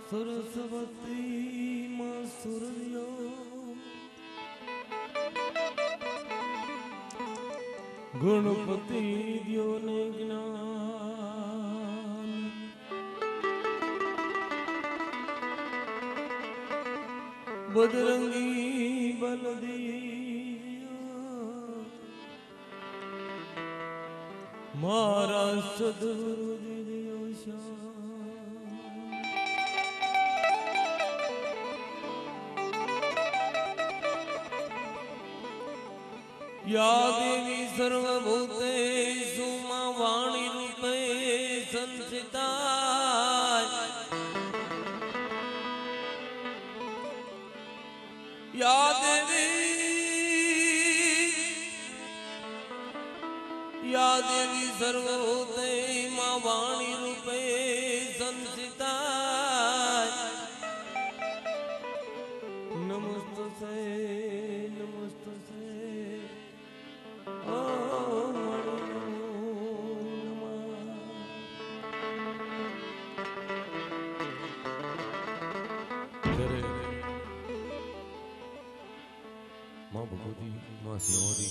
સરસ્વતી માં સૂર્ય ગણપતિ દ્યો ને જ્ઞાન બજરંગી બલદિયા મારા સદગુરુ દિયો શ્યામ યા દેવી સર્વભૂતેષુ માં વાણી રૂપે સંસ્થિતા યા દેવી સર્વભૂતે માં વાણી રૂપે સંસ્થિતા નમસ્તે નમસ્તે मां भगवती मां सिंहोरी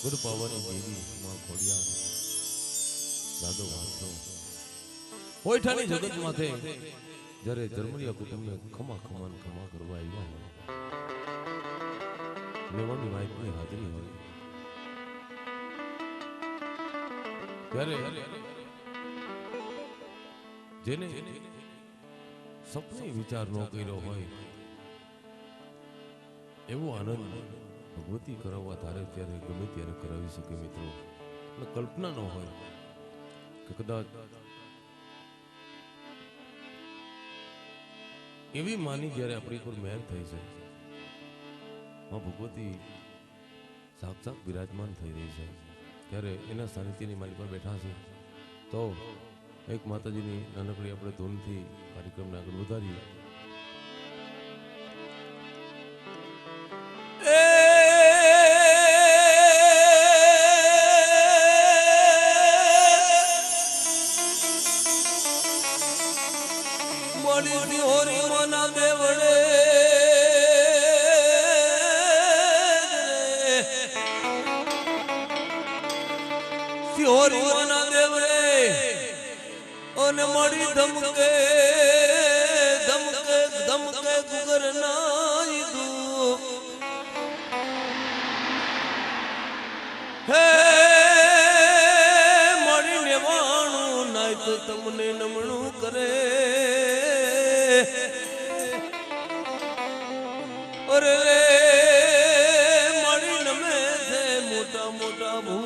गुरु पावनी देवी मां खोड़िया दादो वासो होठानी जगत माथे जरे धर्मरिया कुटुंब ने खमा खमान खमा करवा आव्या मेवानी माइक ની હાજરી હોય ત્યારે જેને સપને વિચાર ન કર્યો હોય એવો આનંદ ભગવતી કરાવવા તારે ત્યારે ગમે ત્યારે કરાવી શકે મિત્રો અને કલ્પના ન હોય કે કદાચ એવી માની જ્યારે આપણી પર મહેર થઈ છે માં ભગવતી સાક્ષાત બિરાજમાન થઈ રહી છે ત્યારે એના સાનિધ્યની મારી પર બેઠા છે તો એક માતાજીની નાનકડી આપણે ધૂનથી કાર્યક્રમને આગળ વધારીએ मड़ी धमके धमके धमके गुगर नाई दू हे मड़ी नेवाणू नाई तो तमने नमणू करे अरे मड़ी नमे थे मोटा मोटा भू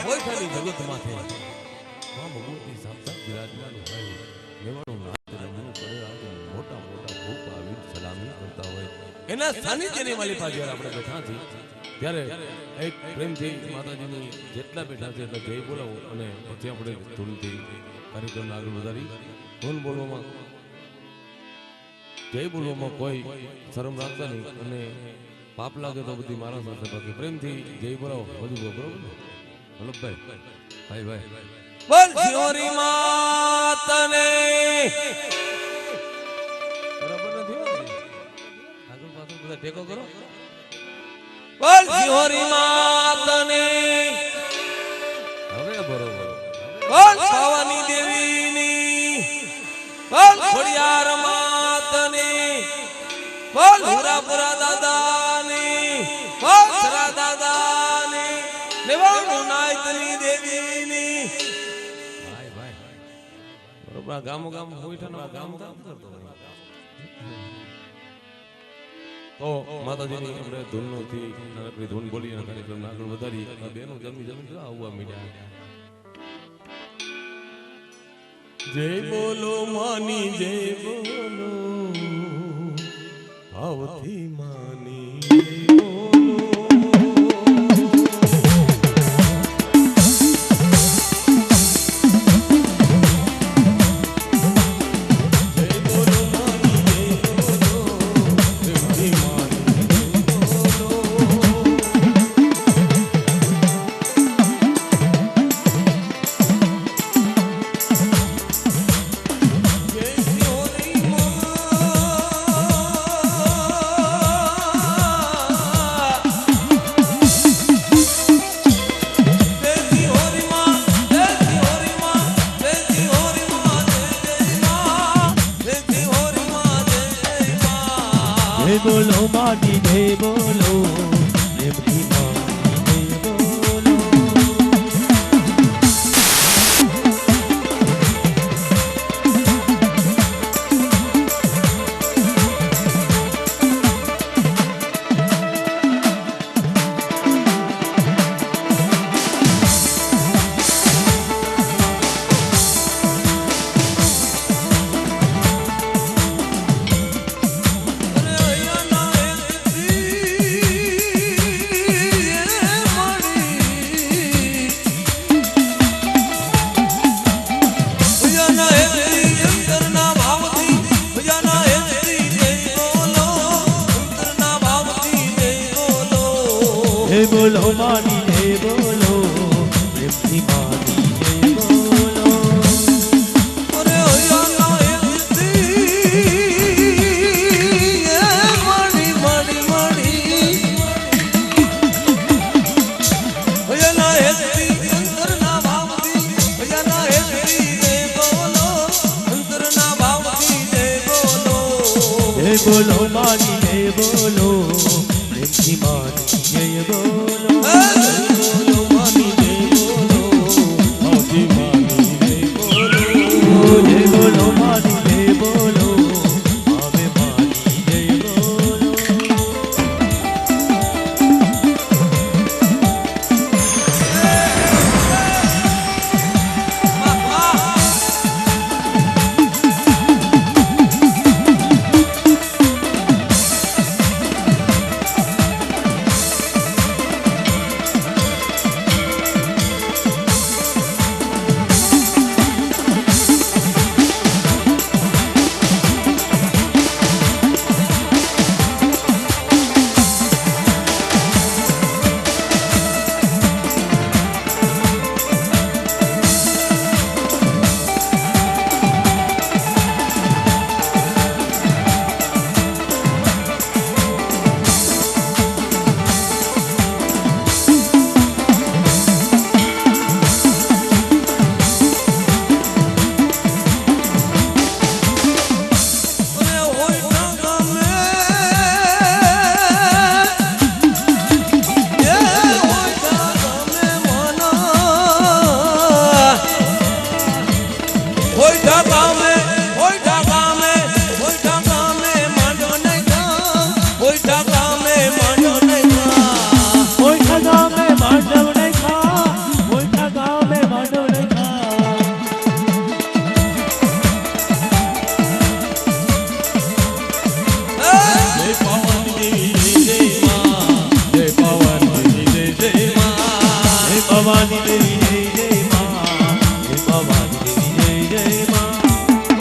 હોઠાની જગત માથે માં ભગવતી સાક્ષાત બિરાજમાન હોય લેવાનું નાથ રમવું પડે આ મોટા મોટા ભૂપ આવી સલામી કરતા હોય એના સાનિધ્યની માલી પાસે આપણે બેઠા છીએ ત્યારે એક પ્રેમથી માતાજીની જેટલા બેઠા છે એટલા જય બોલાવો અને પછી આપણે ધૂનથી કાર્યક્રમને આગળ વધારી ધૂન બોલવામાં જય બોલવામાં કોઈ શરમ રાખતા નહીં અને પાપ લાગે તો બધી મારા સાથે બાકી પ્રેમથી જય બોલાવો બધું બરોબર ભાઈ ભાઈ ભાઈ બોલ સિંહોરી માતને બરાબર નથી આગળ પાછળ બધા ટેકો કરો બોલ સિંહોરી માતને હવે બરોબર બોલ ભવાની દેવીની બોલ ખોડિયાર માતની બોલ હુરાપુરા દાદાની બોલ સરા દાદાની લેવાનું નાયતની દેવીની ભાઈ ભાઈ બરોબર ગામો ગામ હોઈઠાનો ગામ ગામ કરતો તો માતાજીની આપણે ધૂનથી નાનકડી ધૂન બોલી અને કાર્યક્રમ આગળ વધારી બેનો જમી જમી આવવા મીડ્યા જય બોલો માની જય બોલો ભાવથી માની જય જય બોલો માટી જય બોલો પ્રેમથી માની જય બોલો જય બોલો માની જય બોલો પ્રેમથી માની જય બોલો અરે હૈયાના મણી મણી મણી હૈયાના હેતી અંતરના ભાવથી હૈયાના હેતી જય બોલો અંતરના ભાવથી જય બોલો જય બોલો માની જય બોલો પ્રેમથી માની જય બોલો બોલો માની જય બોલો માજી માની જય બોલો જય બોલો માની જય બોલો આવે માની જય બોલો ભવાની દેવી જય જય માં જય ભવાની દેવી જય જય માં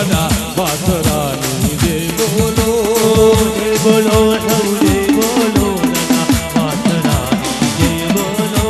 દાદા પાથરાની જય બોલો જય બોલો સૌ જય બોલો દાદા પાથરાની જય બોલો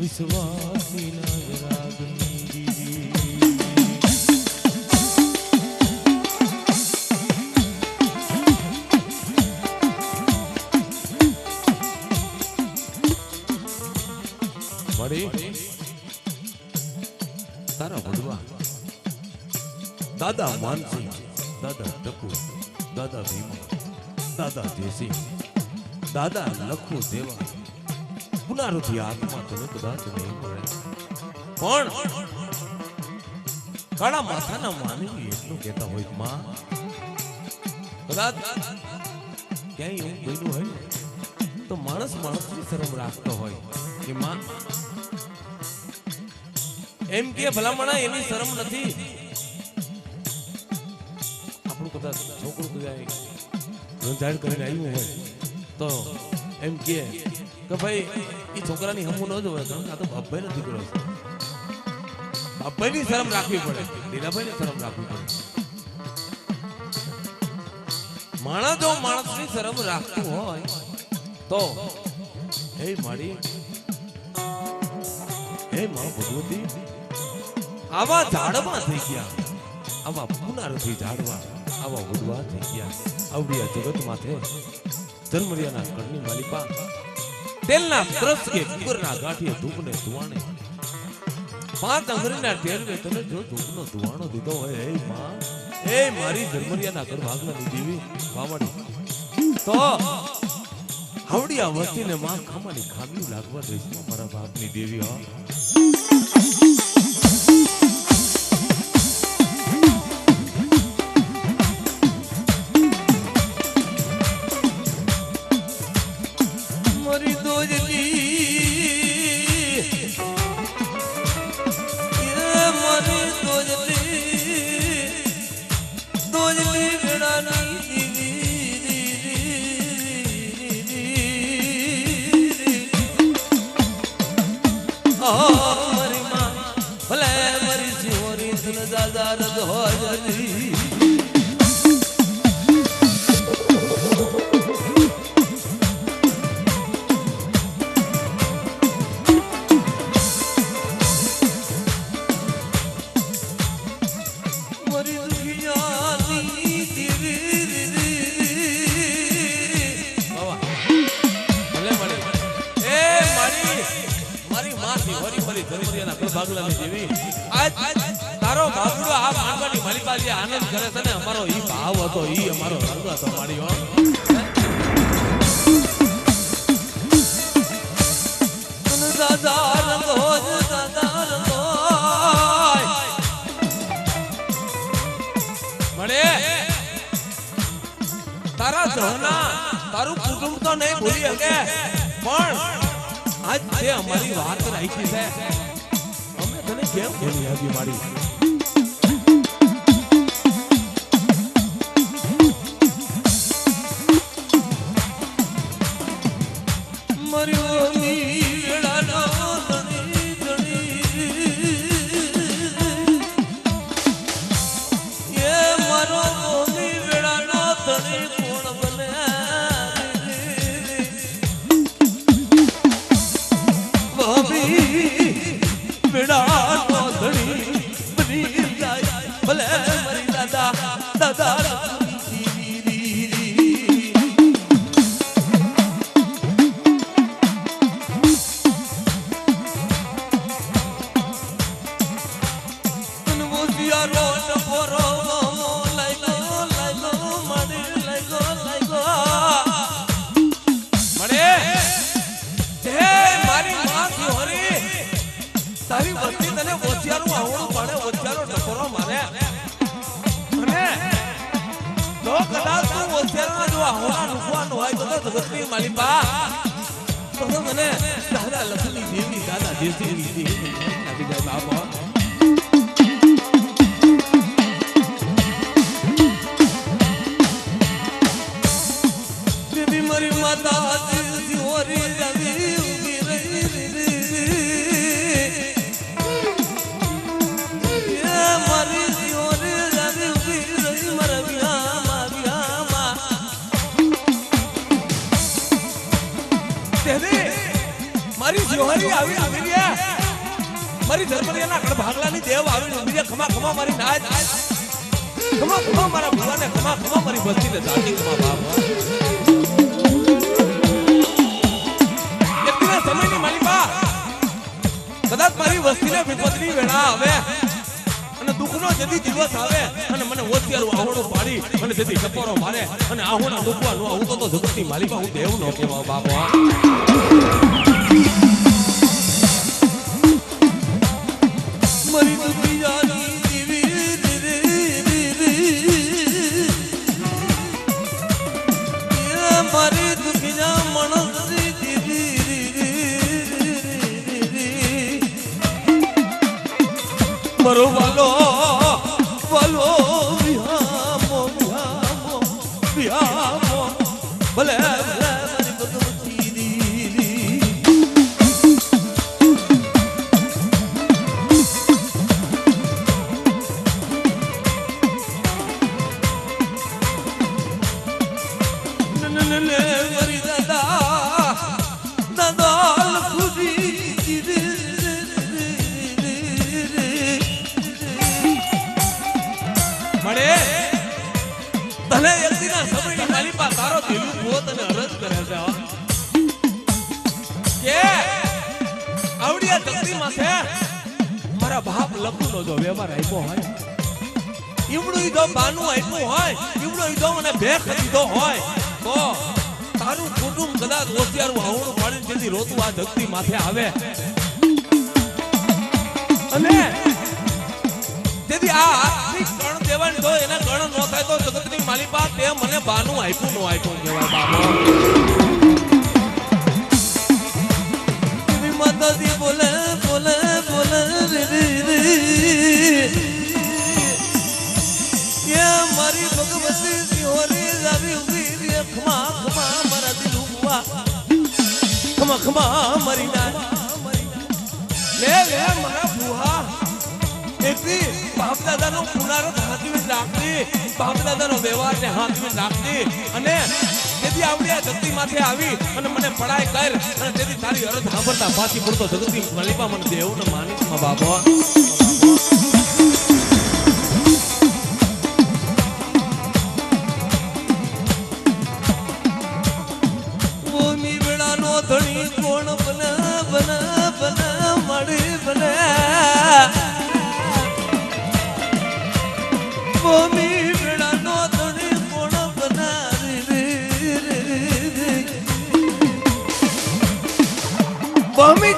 વિશ્વાસી નાગરાગની મળી તારા વડવા દાદા માનસિંહ, દાદા ટકુ, દાદા ભીમા, દાદા જયસિંહ, દાદા લખુ દેવા પુનરુથી આત્મા તને કદાચ નહીં મળે, પણ કાળા માથાના માનવી એટલું કહેતા હોય માં કદાચ ક્યાંય એવું બન્યું હોય તો માણસ માણસની શરમ રાખતો હોય કે માં એમ કે ભલામણા એની શરમ નથી. આપણું કદાચ છોકરું કદાચ રંજાડ કરીને આવ્યું હોય તો એમ કે ભાઈ એ છોકરાની હમું ન જોવે કારણ કે આ તો બાપભાઈ નથી કર્યો છે. બાપભાઈની શરમ રાખવી પડે, લીલાભાઈની શરમ રાખવી પડે. માણસ જો માણસની શરમ રાખતું હોય તો હે મારી હે માં ભગવતી આવા ઝાડવા થઈ ગયા, આવા પુનરુથી ઝાડવા, આવા ઉડવા થઈ ગયા. આવડિયા જગત માથે ધર્મરિયાના કળની માલિપા તેલના ત્રસ કે કુકરના ગાંઠિયે ધૂપને ધુવાણે 5 અંગરીના ટેરવે તને જો ધૂપનો ધુવાણો દીધો હોય હે માં, એ મારી ધર્મરિયાના ઘર ભાગલાની દેવી વાવડી તો આવડિયા વસ્તીને માં ખામાની ખામી લાગવા દઈશ મારા બાપની દેવી. હા ધર્મની ધરિત્રીના કળભાગલાની દેવી આજ તારો ભાગડો આ માંડવાની માલિકા જે આનંદ કરે છે ને અમારો ઈ ભાવ હતો ઈ અમારો રંગ હતો મારી હો દાદા રંગો દાદા રંગો મળે તારા જહના તારું કુટુંબ તો નહીં ભૂલી શકે પણ આજ તે અમારી વાત રાખી છે અમે તને કેમ ભૂલી આવી મારી તારી વસ્તી તને ઓછિયારું આવડું પડે ઓછિયારો ટકોરો મારે અને તો કદાચ તું ઓછિયારમાં જો આવડા રૂપવાનું હોય તો જગતની માલિકા તો મને દાદા લક્ષ્મી દેવી દાદા દેવની દેવી લાગી જાય બાપા દેવી મારી માતા દેવી ઓરી દેવી ઉભી રહી મારી જોહરી આવી આવી મારી ધર્મરિયાના કળભાગલાની દેવ આવી ઉભી ખમા ખમા મારી નાચ ખમા ખમા મારા ભગવાને ખમા ખમા મારી બસ્તીને જાતી ખમા બાપ એટલા સમયની માલિકા કદાચ મારી વસ્તીને વિપતની વેળા આવે અને દુઃખનો જદી દિવસ આવે અને મને ઓછિયારું આવડું પાડી અને જદી ટકોરો મારે અને આહોણા દુખવા નો આવું તો જગતની માલિકા હું દેવ નો કહેવા બાપા મરી દુખી જાની દેવી મારી દુખી જા મણસ મરો વાલો વાલો વિહામો વિહામો વિહામો ભલે મારી ભગવતી દીદી નનનને મારી દાદા દાદા લખુજી મળે તને એક દિના સમયની માલિકા તારો દિલું પોત અને અરજ કરે છે કે આવડિયા જગતીમાં છે મારા બાપ લખુનો જો વ્યવહાર આપ્યો હોય ઈવડું જો બાનું આપ્યું હોય ઈવડું જો મને ભેખ દીધો હોય તો તારું કુટુંબ કદાચ ઓછિયારું આવડું પાડીને જેથી રોતું આ જગતી માથે આવે અને જેથી આ આર્થિક ગણ દેવાન જો એના ગણ ન થાય તો જગતની માલિકા તે મને બાનું આપ્યું નો આપ્યું કહેવાય બાપો દેવી માતાજી બોલે બોલે બોલે ये मारी भगवती सिहोरी जावी उभी रे खमा खमा मारा दिल हुआ खमा खमा मरी ना ले ले मारा बुहा एती बाप दादा नो પુનારત હાથમાં રાખતી બાપ દાદા નો વ્યવહાર ને હાથમાં રાખતી અને તેથી આવડિયા જગતી માથે આવી અને મને પડાય કર અને તેથી તારી અરજ સાંભળતા પાછી પડતો જગતી માલિકા મને દેવ ને માની માં બાપા ધણી કોણ બના બના બના મળી બના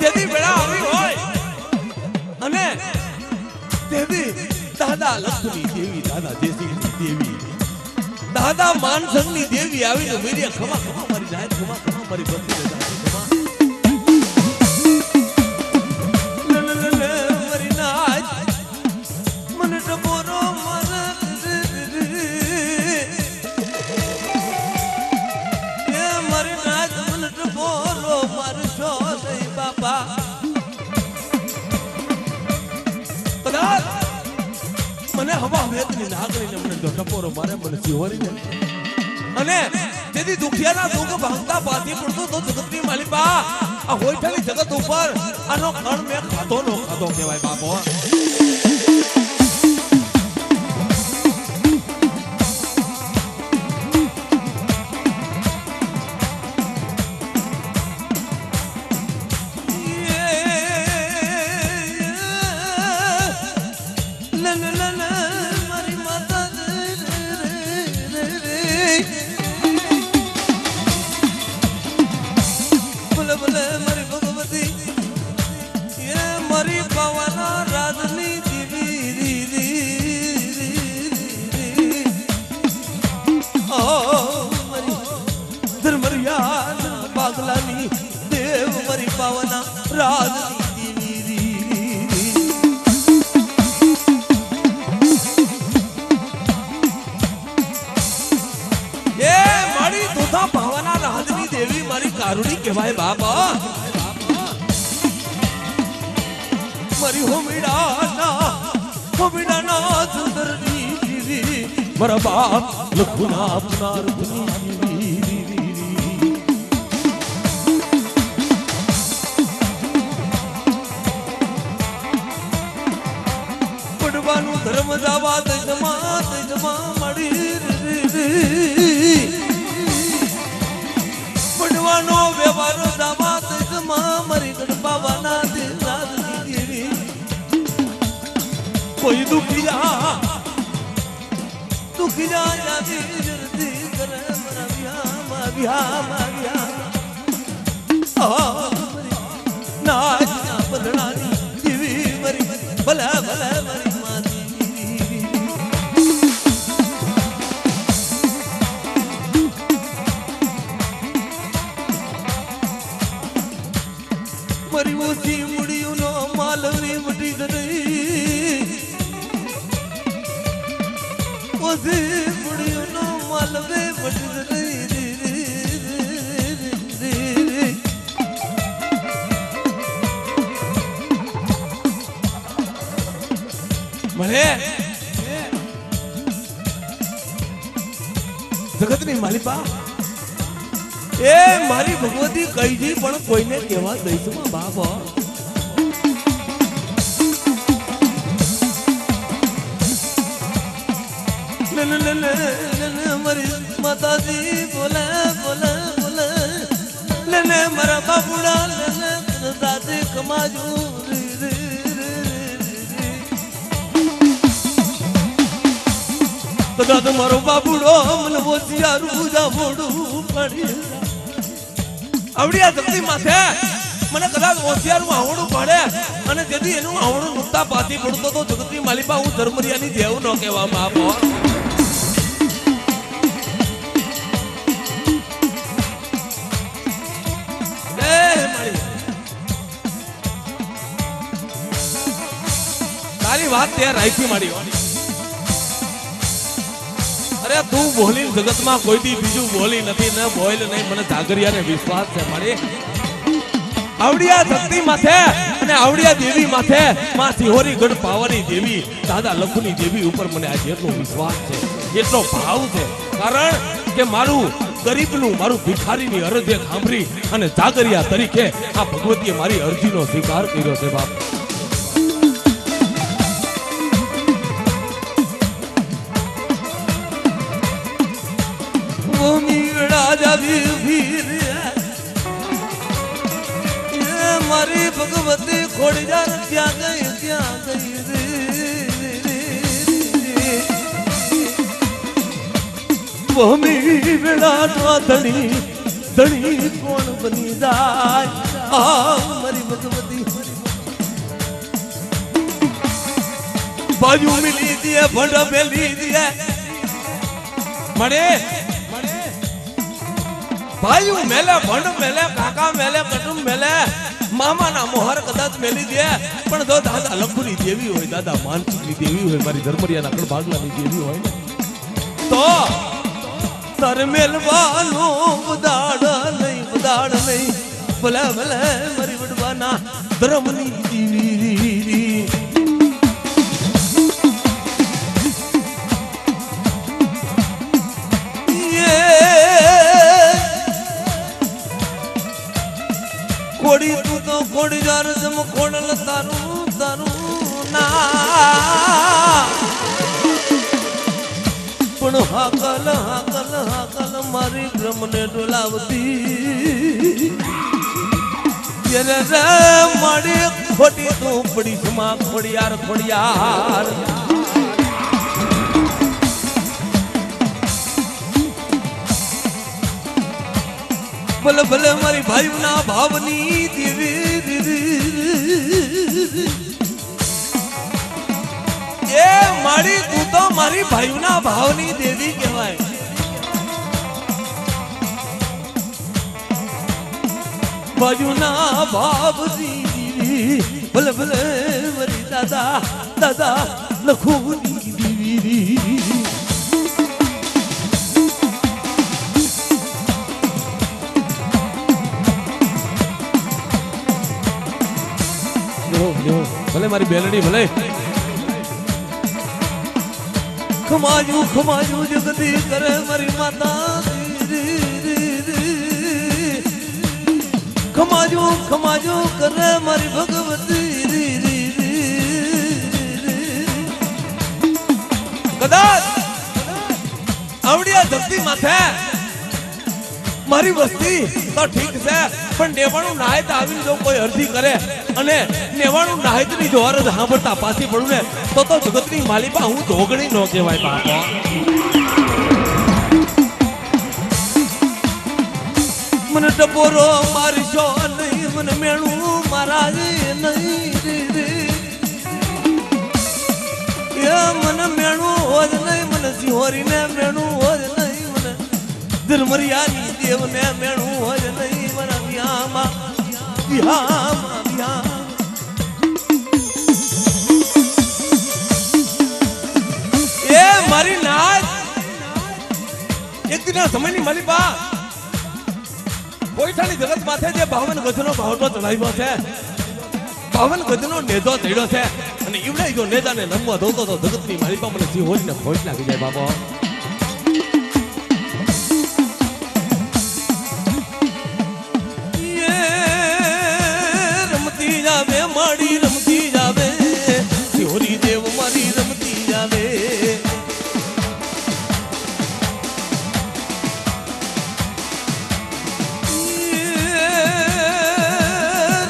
જેથી વેળા આવી હોય અને દેવી દાદા લક્ષ્મી દેવી દાદા જેસીની દેવી દાદા માનસંગની દેવી આવીને મેરી ખમા ખમા મારી જાય ખમા ખમા મારી બધી જાય ખમા મરી નાચ મને ટપોરો મન એ મરી નાચ મને ટપોરો મારશો નહીં બાપા કદાચ મને હવા વેદની નાગરીને મને ટપોરો મારે મને સિંહોરીને અને તેથી દુખિયાના દુઃખ ભાંગતા પાછી પડતો તો જગતની માલિકા આ હોયઠાની જગત ઉપર આનો કણ મેં ખાધો નો ખાધો કહેવાય બાપો દેવ મરી પાવના રાજની એ મારી દુધા પાવના રાજની દેવી મારી કારુણી કહેવાય બાપા મારી હોમીડાના સુંદરની દેવી મારા બાપ લખુના પુનારધની ધર્મ દાવા તજમા મળી પડવાનો વ્યવહાર દાવા તજમા મરી ગણપાવાના દેવી કોઈ દુખી જા જાતી જરતી કરે માવ્યા નાચ ના બદલાની દેવી મરી ભલા ભલા મરી મરી ઓછી મુડિયું નો માલવી મટી ગઈ ઓછી મુડિયું નો માલવે મટી ગઈ મને જગતની માલિકા એ મારી ભગવતી કઈ જી પણ કોઈને કહેવા દઈશું બાપ મારી માતાજી બોલે બોલે બોલે લેને મારા બાપુડા લેને દાદી કમાજુ કદાચ મારો બાપુડો મને ઓછિયારું જાવડું પડી આવડિયા જગતી માથે મને કદાચ હોશિયારું આવડું પડે અને જેથી એનું આવડું નુકતા પાતી પડતો તો જગતની માલિકા હું ધર્મરિયાની દેવ ન કહેવામાં આપો તારી વાત ત્યાં રાખી મારી અરે તું બોલી જગતમાં કોઈ દી બીજું બોલી નથી ને બોલ નહીં મને જાગરિયાને વિશ્વાસ છે મારી આવડિયા શક્તિ માથે અને આવડિયા દેવી માથે માં સિહોરી ગઢ પાવાની દેવી દાદા લખુની દેવી ઉપર મને આજે એટલો વિશ્વાસ છે એટલો ભાવ છે કારણ કે મારું ગરીબનું મારું ભિખારીની અરજે સાંભળી અને જાગરિયા તરીકે આ ભગવતીએ મારી અરજીનો સ્વીકાર કર્યો છે બાપ મારી ભગવતી ખોડિયાર ક્યાં ગઈ ભૂમિ વેળા ધણી કોણ બની જાય મારી ભગવતી બાજુ મિલી દિયે ભંડ મેલી દિયે મળે ભાઈ મેલે ભંડ મેલે કાકા મેલે કટુંબ મેલે મામાના મોહર કદાચ મેલી દે પણ જો દાદા લખુની દેવી હોય દાદા માનસિકની દેવી હોય મારી ધર્મરિયાના કણ ભાગલાની દેવી હોય ને તો તર મેલવાનો બદાડ નહીં ભલે ભલે મારી વડવાના ધર્મની દેવી કોડી તું તો કોડી જાર જમ કોડલ તારું ના પણ હાકલ મારી બ્રહ્મને ડોલાવતી રે મારી ખોટી તું પડી સમા ખોડિયાર ભલે ભલે મારી ભાઈના ભાવની દેવી એ મારી તું તો મારી ભાઈના ભાવની દેવી કહેવાય ભાઈના ભાવની દેવી ભલે ભલે મારી દાદા લખુની દેવી ભલે મારી બેલડી ભલે ખમાજુ જગતી કરે મારી માતા ખમાજુ કરે મારી ભગવતી કદાચ આવડિયા ધરતી માથે મારી વસ્તી તો ઠીક છે પણ નેવાણું નાયત આવીને જો કોઈ અરજી કરે અને નેવાણું નાયતની જો અરજ સાંભળતા પાછી પડું ને તો જગતની માલિકા હું ધોગણી ન કહેવાય બાપા મને ટપોરો મારશો નહીં મને મેણું મારા નહીં મને મેણું હોજ નહીં મને સિંહોરીને મેણું હોજ નહીં મને ધર્મરિયાની દેવને મેણું હોજ નહીં મને વિહામાં એ મારી નાચ એક દિના સમયની મારી બા કોઈઠાની જગત માથે જે 52 ગજનો બાવટો ચડાવ્યો છે 52 ગજનો નેજો ચડ્યો છે અને ઈવડે જો નેજાને નમવા દોતો તો જગતની મારી બા મને સિંહોરીને ખોટ લાગી જાય બાબા મારી રમતી જાવે સિંહોરી દેવ મારી રમતી જાવે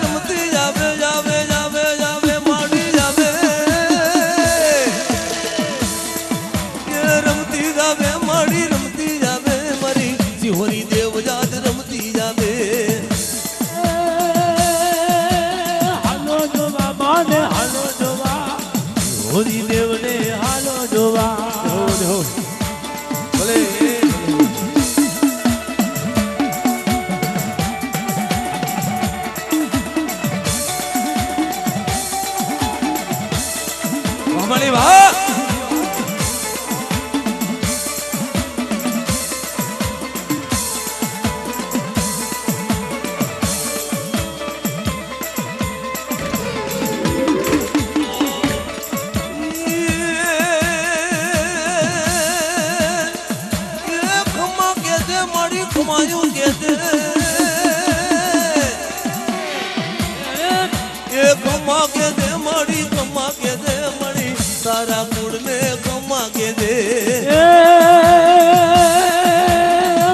રમતી જાવે મારી જાવે રમતી જાવે મારી રમતી જાવે મારી સિંહોરી દેવ જાત રમતી જાવે હોરી દેવને હાલો જોવા ભલે વામણી વાહ ખમાયું કે દે એ ખમા કે દે મળી ખમા કે દે મળી તારા કુળ ને ખમા કે દે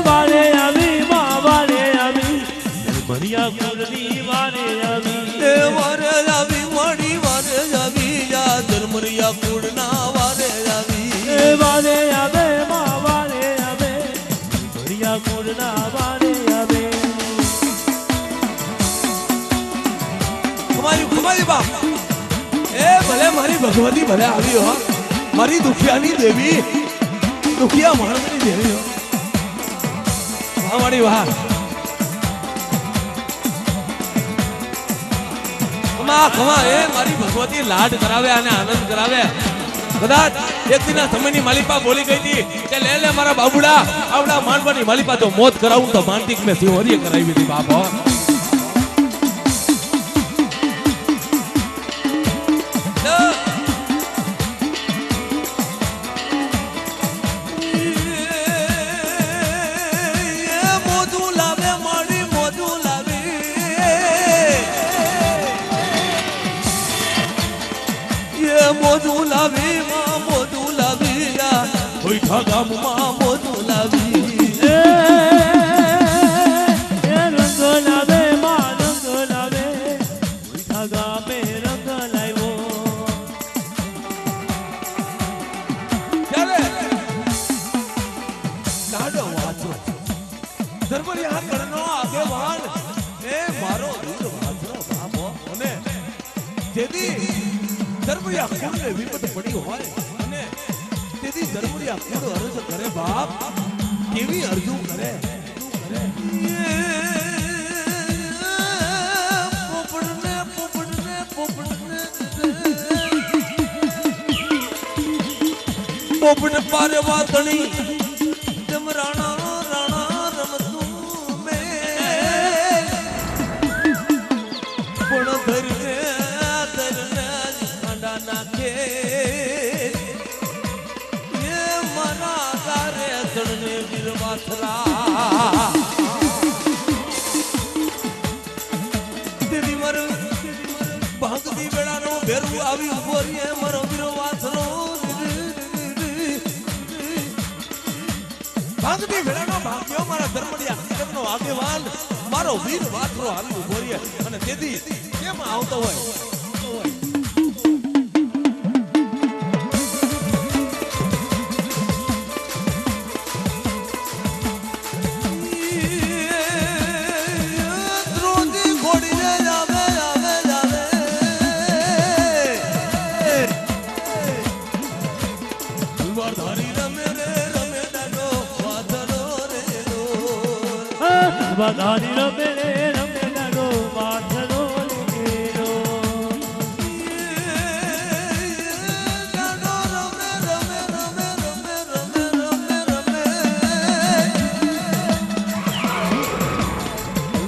વારે આવી માં વારે આવી ભરિયા કુળની વારે આવી એ વારે આવી મળી વારે આવી યા ધર્મરિયા કુળ ના વારે આવી એ વારે આવે માં વારે આવે ભરિયા કુળના વારે આવે મારી ભગવતી ભલે આવી હો, મારી દુખિયાની દેવી, દુખિયા માણસની દેવી હો. વાહ મારી વાહ. ખમા ખમા એ મારી ભગવતી લાડ કરાવે અને આનંદ કરાવે. કદાચ એક દિના સમયની માલિપા બોલી ગઈ હતી કે લે લે મારા બાબુડા આવડા માંડવાની માલિપા તો મોત કરાવું તો માનતિક મેં સિંહોરીએ કરાવી હતી બાપો. મોજું લાવી માં મોજું લાવી હોઈઠા ગામમાં મોજું લાવી રંગ લાવે માં રંગ લાવે હોઈઠા ગામે રંગ લાવ્યો. ત્યારે લાડો વાંચો ધર્મની આગળનો આગેવાન એ મારો વીર વાંચો બાપો. અને જેથી ધર્મરિયા કુળને વિપત પડી હોય અને તેથી ધર્મરિયા કુળ અરજ કરે બાપ કેવી અરજુ કરે પોપડને પોપડને પોપડને પોપડ પારે વાતણી જમ રાણા રાણા રમતું મે પણ ધરને નાખે એ મના તારે ચડને વીરવાથરા દીદી મર ભાગતી વેળાનો ભેરું આવી ઉભો રે મારો વીરવાથરો ભાગતી વેળાનો ભાગ્યો મારા ધર્મડિયા હકીકતનો આગેવાન મારો વીરવાથરો આવી ઉભો રે અને તેથી કેમ આવતો હોય. વધારી રમે રમે લાડો માથરો લેલો. વધારી રમે રમે લાડો માથરો લેલો.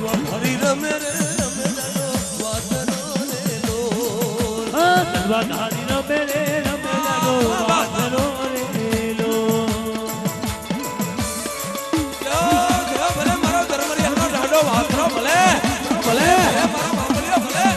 વધારી રમે રમે લાડો માથરો લેલો. વાથરો ભલે ભલે મારા બાપલિયો ભલે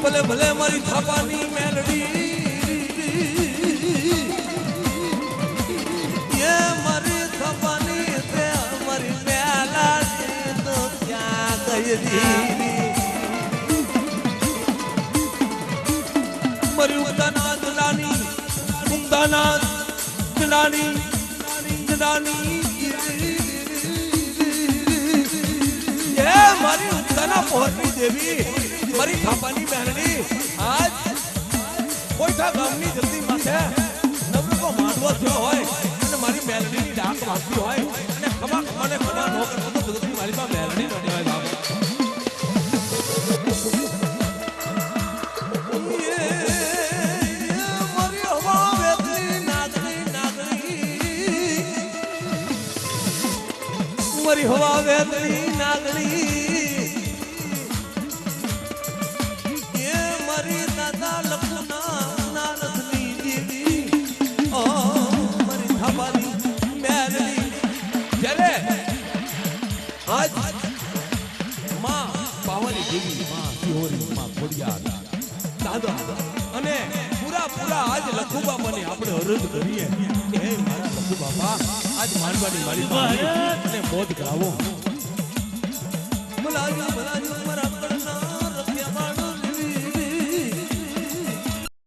ભલે ભલે મારી થાપાની મેલડી એ મારી થાપાની તે મારી મેલાડી તો ક્યાં ગઈ મુક્તાના દલાની મુક્તાના દલાની દલાની એ મારી મુક્તાના પહોંચની દેવી મારી થાપાની બહેનની આજ કોઈઠા ગામની જલ્દી માથે નવરકો માંડવો થયો હોય અને મારી મેલડીની ડાક વાગતી હોય અને ખમા ખમાને ખમા નો કરતો તો જગતની મારી પાસે મેલડી ન કહેવાય બાબા મારી હવા વેદની નાગણી એ મારી દાદા લખના નાનકની દેવી ઓ મારી થાબાની મેલડી જ્યારે આજ માં પાવાની દેવી માં સિહોરી માં ખોડિયાર દાદા અને પૂરા આજ લખુ બાપાને આપણે અરજ કરીએ કે હે મારા લખુ બાપા આજ માનવાની મારી અને મોજ કરાવો